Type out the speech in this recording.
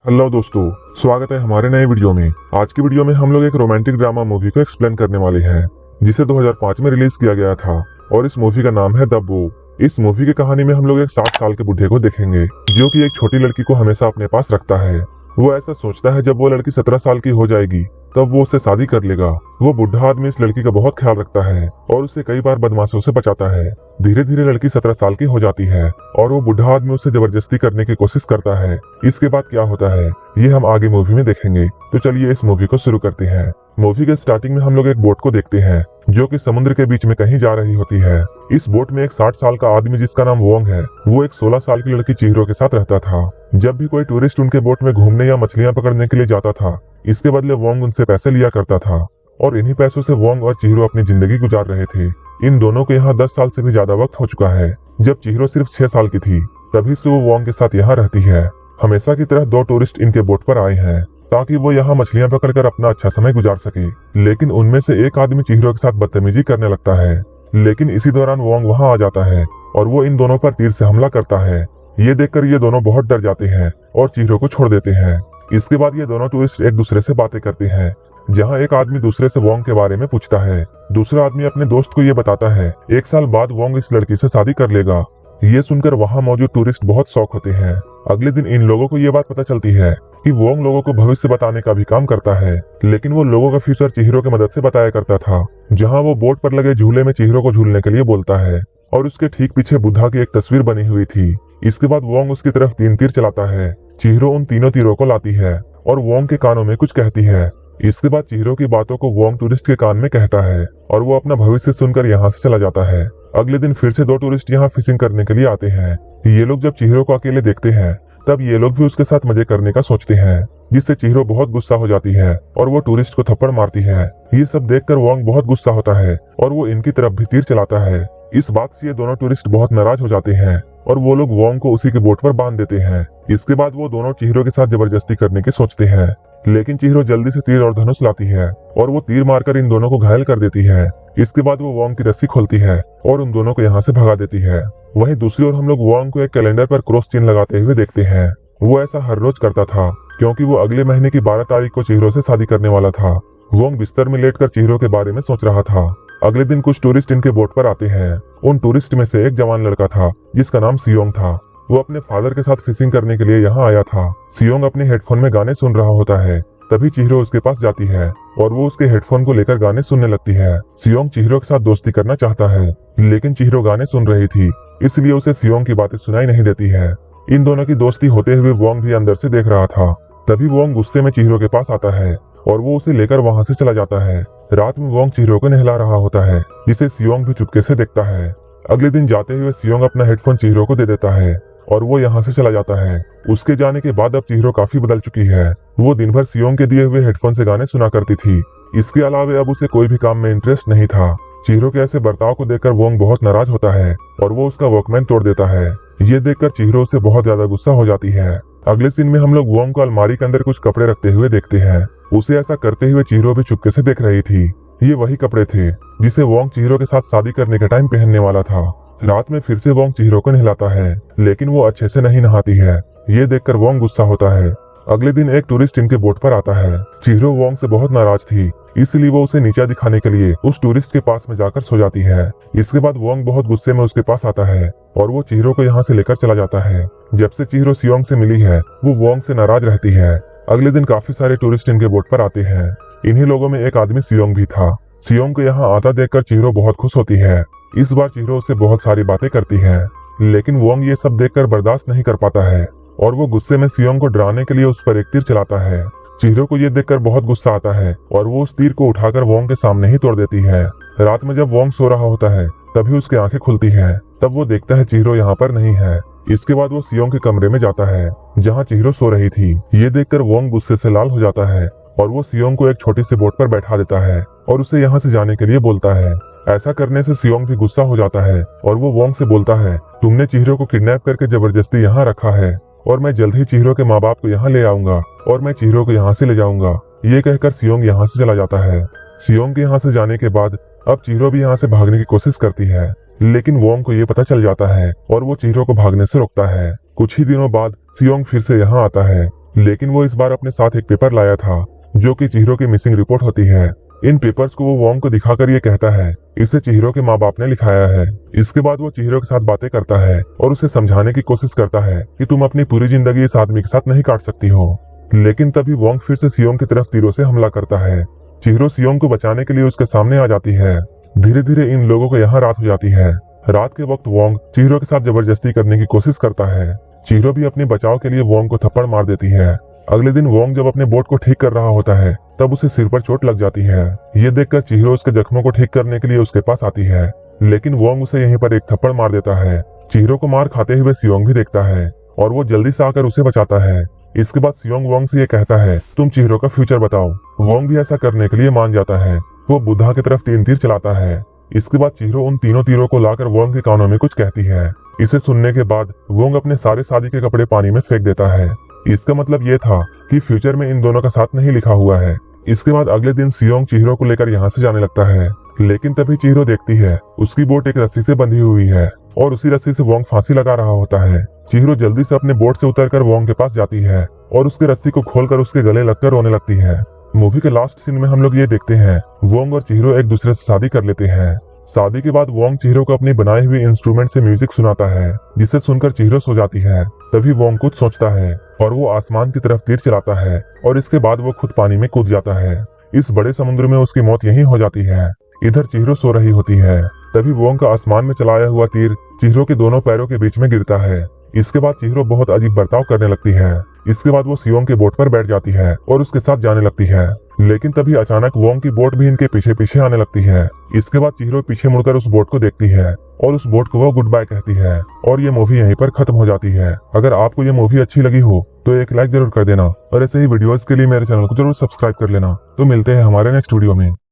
Hello दोस्तों, स्वागत है हमारे नए वीडियो में। आज की वीडियो में हम लोग एक रोमांटिक ड्रामा मूवी को एक्सप्लेन करने वाले हैं जिसे 2005 में रिलीज किया गया था और इस मूवी का नाम है द बो। इस मूवी की कहानी में हम लोग एक 60 साल के बुढ़े को देखेंगे जो कि एक छोटी लड़की को हमेशा अपने पास रखता है। वो ऐसा सोचता है जब वो लड़की 17 साल की हो जाएगी तब वो उससे शादी कर लेगा। वो बुढ़ा आदमी इस लड़की का बहुत ख्याल रखता है और उसे कई बार बदमाशों से बचाता है। धीरे धीरे लड़की 17 साल की हो जाती है और वो बुढ़ा आदमी उसे जबरदस्ती करने की कोशिश करता है। इसके बाद क्या होता है ये हम आगे मूवी में देखेंगे। तो चलिए इस मूवी को शुरू करते हैं। मूवी के स्टार्टिंग में हम लोग एक बोट को देखते हैं जो कि समुद्र के बीच में कहीं जा रही होती है। इस बोट में एक 60 साल का आदमी जिसका नाम वोंग है, वो एक 16 साल की लड़की चिहिरो के साथ रहता था। जब भी कोई टूरिस्ट उनके बोट में घूमने या मछलियां पकड़ने के लिए जाता था, इसके बदले वोंग उनसे पैसे लिया करता था और इन्हीं पैसों से वोंग और चिहिरो अपनी जिंदगी गुजार रहे थे। इन दोनों को यहाँ 10 साल से भी ज्यादा वक्त हो चुका है। जब चिहिरो सिर्फ 6 साल की थी तभी से वो वोंग के साथ यहाँ रहती है। हमेशा की तरह 2 टूरिस्ट इनके बोट पर आए हैं ताकि वो यहाँ मछलियां पकड़कर अपना अच्छा समय गुजार सके, लेकिन उनमें से एक आदमी चिहिरो के साथ बदतमीजी करने लगता है। लेकिन इसी दौरान वोंग वहाँ आ जाता है और वो इन दोनों पर तीर से हमला करता है। ये देखकर ये दोनों बहुत डर जाते हैं और चिहिरो को छोड़ देते हैं। इसके बाद ये दोनों टूरिस्ट एक दूसरे से बातें करते हैं, जहाँ एक आदमी दूसरे से वोंग के बारे में पूछता है। दूसरा आदमी अपने दोस्त को ये बताता है 1 साल बाद वोंग इस लड़की से शादी कर लेगा। ये सुनकर वहाँ मौजूद टूरिस्ट बहुत शौक होते हैं। अगले दिन इन लोगों को ये बात पता चलती है कि वोंग लोगों को भविष्य बताने का भी काम करता है, लेकिन वो लोगों का फ्यूचर चिहिरो की मदद से बताया करता था। जहाँ वो बोट पर लगे झूले में चिहिरो को झूलने के लिए बोलता है और उसके ठीक पीछे बुद्धा की एक तस्वीर बनी हुई थी। इसके बाद वोंग उसकी तरफ 3 तीर चलाता है। चिहिरो उन तीनों तीरों को लाती है और वोंग के कानों में कुछ कहती है। इसके बाद चिहिरो की बातों को वोंग टूरिस्ट के कान में कहता है और वो अपना भविष्य सुनकर यहाँ से चला जाता है। अगले दिन फिर से 2 टूरिस्ट यहाँ फिशिंग करने के लिए आते हैं। ये लोग जब चिहिरो को अकेले देखते हैं तब ये लोग भी उसके साथ मजे करने का सोचते हैं, जिससे चिहिरो बहुत गुस्सा हो जाती है और वो टूरिस्ट को थप्पड़ मारती है। ये सब देखकर वोंग बहुत गुस्सा होता है और वो इनकी तरफ भी तीर चलाता है। इस बात से ये दोनों टूरिस्ट बहुत नाराज हो जाते हैं और वो लोग वोंग को उसी के बोट पर बांध देते हैं। इसके बाद वो दोनों चिहिरो के साथ जबरदस्ती करने की सोचते हैं, लेकिन चिहिरो जल्दी से तीर और धनुष लाती है और वो तीर मारकर इन दोनों को घायल कर देती है। इसके बाद वो वोंग की रस्सी खोलती है और उन दोनों को यहाँ से भगा देती है। वहीं दूसरी ओर हम लोग वोंग को एक कैलेंडर पर क्रॉस चिन्ह लगाते हुए देखते हैं। वो ऐसा हर रोज करता था क्योंकि वो अगले महीने की 12 तारीख को चिहिरो से शादी करने वाला था। वोंग बिस्तर में लेटकर चिहिरो के बारे में सोच रहा था। अगले दिन कुछ टूरिस्ट इनके बोट पर आते हैं। उन टूरिस्ट में से एक जवान लड़का था जिसका नाम सियोंग था। वो अपने फादर के साथ फिशिंग करने के लिए यहाँ आया था। सियोंग अपने हेडफोन में गाने सुन रहा होता है, तभी चिहिरो उसके पास जाती है और वो उसके हेडफोन को लेकर गाने सुनने लगती है। सियोंग चिहिरो के साथ दोस्ती करना चाहता है, लेकिन चिहिरो गाने सुन रही थी, इसलिए उसे सियोंग की बातें सुनाई नहीं देती है। इन दोनों की दोस्ती होते हुए वोंग भी अंदर से देख रहा था। तभी वोंग गुस्से में चिहिरो के पास आता है और वो उसे लेकर वहाँ से चला जाता है। रात में वोंग चिहिरो को नहला रहा होता है, जिसे सियोंग भी चुपके से देखता है। अगले दिन जाते हुए सियोंग अपना हेडफोन चिहिरो को दे देता है और वो यहाँ से चला जाता है। उसके जाने के बाद अब चिहिरो काफी बदल चुकी है। वो दिन भर सियोंग के दिए हुए हेडफोन से गाने सुना करती थी। इसके अलावा अब उसे कोई भी काम में इंटरेस्ट नहीं था। चिहिरो के ऐसे बर्ताव को देखकर वोंग बहुत नाराज होता है और वो उसका वॉकमैन तोड़ देता है। ये देखकर चिहिरो से बहुत ज्यादा गुस्सा हो जाती है। अगले सीन में हम लोग वोंग को अलमारी के अंदर कुछ कपड़े रखते हुए देखते हैं। उसे ऐसा करते हुए चिहिरो भी चुपके से देख रही थी। ये वही कपड़े थे जिसे वोंग चिहिरो के साथ शादी करने के टाइम पहनने वाला था। रात में फिर से वोंग चिहिरो को नहलाता है, लेकिन वो अच्छे से नहीं नहाती है। ये देखकर वोंग गुस्सा होता है। अगले दिन एक टूरिस्ट इनके बोट पर आता है। चिहिरो वोंग से बहुत नाराज थी, इसलिए वो उसे नीचा दिखाने के लिए उस टूरिस्ट के पास में जाकर सो जाती है। इसके बाद वोंग बहुत गुस्से में उसके पास आता है और वो चिहिरो को यहाँ से लेकर चला जाता है। जब से चिहिरो सियोंग से मिली है वो वोंग से नाराज रहती है। अगले दिन काफी सारे टूरिस्ट इनके बोट पर आते हैं। इन्हीं लोगों में एक आदमी सियोंग भी था। सियोंग को यहाँ आता देखकर चिहिरो बहुत खुश होती है। इस बार चिहिरो उससे बहुत सारी बातें करती है, लेकिन वोंग ये सब देखकर बर्दाश्त नहीं कर पाता है और वो गुस्से में सियोंग को डराने के लिए उस पर एक तीर चलाता है। चिहिरो को ये देखकर बहुत गुस्सा आता है और वो उस तीर को उठाकर वोंग के सामने ही तोड़ देती है। रात में जब वोंग सो रहा होता है तभी उसकी आंखें खुलती हैं। तब वो देखता है चिहिरो यहाँ पर नहीं है। इसके बाद वो सियोंग के कमरे में जाता है जहाँ चिहिरो सो रही थी। ये देखकर वोंग गुस्से से लाल हो जाता है और वो सियोंग को एक छोटी सी बोट पर बैठा देता है और उसे यहाँ से जाने के लिए बोलता है। ऐसा करने से सियोंग भी गुस्सा हो जाता है और वो वोंग से बोलता है, तुमने चिहिरो को किडनैप करके जबरदस्ती यहाँ रखा है और मैं जल्द ही चिहिरो के माँ बाप को यहाँ ले आऊंगा और मैं चिहिरो को यहाँ से ले जाऊंगा। ये कहकर सियोंग यहाँ से चला जाता है। सियोंग के यहाँ से जाने के बाद अब चिहिरो भी यहाँ से भागने की कोशिश करती है, लेकिन वोंग को ये पता चल जाता है और वो चिहिरो को भागने से रोकता है। कुछ ही दिनों बाद सियोंग फिर से यहाँ आता है लेकिन वो इस बार अपने साथ एक पेपर लाया था जो कि चिहिरो की मिसिंग रिपोर्ट होती है। इन पेपर्स को वो वोंग को दिखाकर ये कहता है इसे चिहिरो के माँ बाप ने लिखाया है। इसके बाद वो चिहिरो के साथ बातें करता है और उसे समझाने की कोशिश करता है कि तुम अपनी पूरी जिंदगी इस आदमी के साथ नहीं काट सकती हो। लेकिन तभी वोंग फिर से सियोंग की तरफ तीरों से हमला करता है। चिहिरो सियोंग को बचाने के लिए उसके सामने आ जाती है। धीरे धीरे इन लोगों को यहाँ रात हो जाती है। रात के वक्त वोंग चिहिरो के साथ जबरदस्ती करने की कोशिश करता है। चिहिरो भी अपने बचाव के लिए वोंग को थप्पड़ मार देती है। अगले दिन वोंग जब अपने बोट को ठीक कर रहा होता है तब उसे सिर पर चोट लग जाती है। ये देखकर चिहिरो उसके जख्मों को ठीक करने के लिए उसके पास आती है, लेकिन वोंग उसे यहीं पर एक थप्पड़ मार देता है। चिहिरो को मार खाते हुए सियोंग भी देखता है और वो जल्दी से आकर उसे बचाता है। इसके बाद सियोंग वोंग से ये कहता है तुम चिहिरो का फ्यूचर बताओ। वोंग भी ऐसा करने के लिए मान जाता है। वो बुद्धा की तरफ 3 तीर चलाता है। इसके बाद चिहिरो उन तीनों तीरों को लाकर वोंग के कानों में कुछ कहती है। इसे सुनने के बाद वोंग अपने सारे शादी के कपड़े पानी में फेंक देता है। इसका मतलब ये था कि फ्यूचर में इन दोनों का साथ नहीं लिखा हुआ है। इसके बाद अगले दिन सियोंग चिहिरो को लेकर यहाँ से जाने लगता है, लेकिन तभी चिहिरो देखती है उसकी बोट एक रस्सी से बंधी हुई है और उसी रस्सी से वोंग फांसी लगा रहा होता है। चिहिरो जल्दी से अपने बोट से उतरकर वोंग के पास जाती है और उसके रस्सी को खोलकर उसके गले लगकर रोने लगती है। मूवी के लास्ट सीन में हम लोग ये देखते हैं वोंग और चिहिरो एक दूसरे से शादी कर लेते हैं। शादी के बाद वोंग चिहिरो को अपनी बनाई हुई इंस्ट्रूमेंट से म्यूजिक सुनाता है, जिसे सुनकर चिहिरो सो जाती है। तभी वोंग कुछ सोचता है और वो आसमान की तरफ तीर चलाता है और इसके बाद वो खुद पानी में कूद जाता है। इस बड़े समुद्र में उसकी मौत यहीं हो जाती है। इधर चिहिरो सो रही होती है। तभी वोंग का आसमान में चलाया हुआ तीर चिहिरो के दोनों पैरों के बीच में गिरता है। इसके बाद चिहिरो बहुत अजीब बर्ताव करने लगती है। इसके बाद वो सियोंग के बोट पर बैठ जाती है और उसके साथ जाने लगती है, लेकिन तभी अचानक वोंग की बोट भी इनके पीछे पीछे आने लगती है। इसके बाद चिहिरो पीछे मुड़कर उस बोट को देखती है और उस बोट को वो गुड बाय कहती है और ये मूवी यहीं पर खत्म हो जाती है। अगर आपको ये मूवी अच्छी लगी हो तो एक लाइक जरूर कर देना और ऐसे ही वीडियोस के लिए मेरे चैनल को जरूर सब्सक्राइब कर लेना। तो मिलते हैं हमारे नेक्स्ट वीडियो में।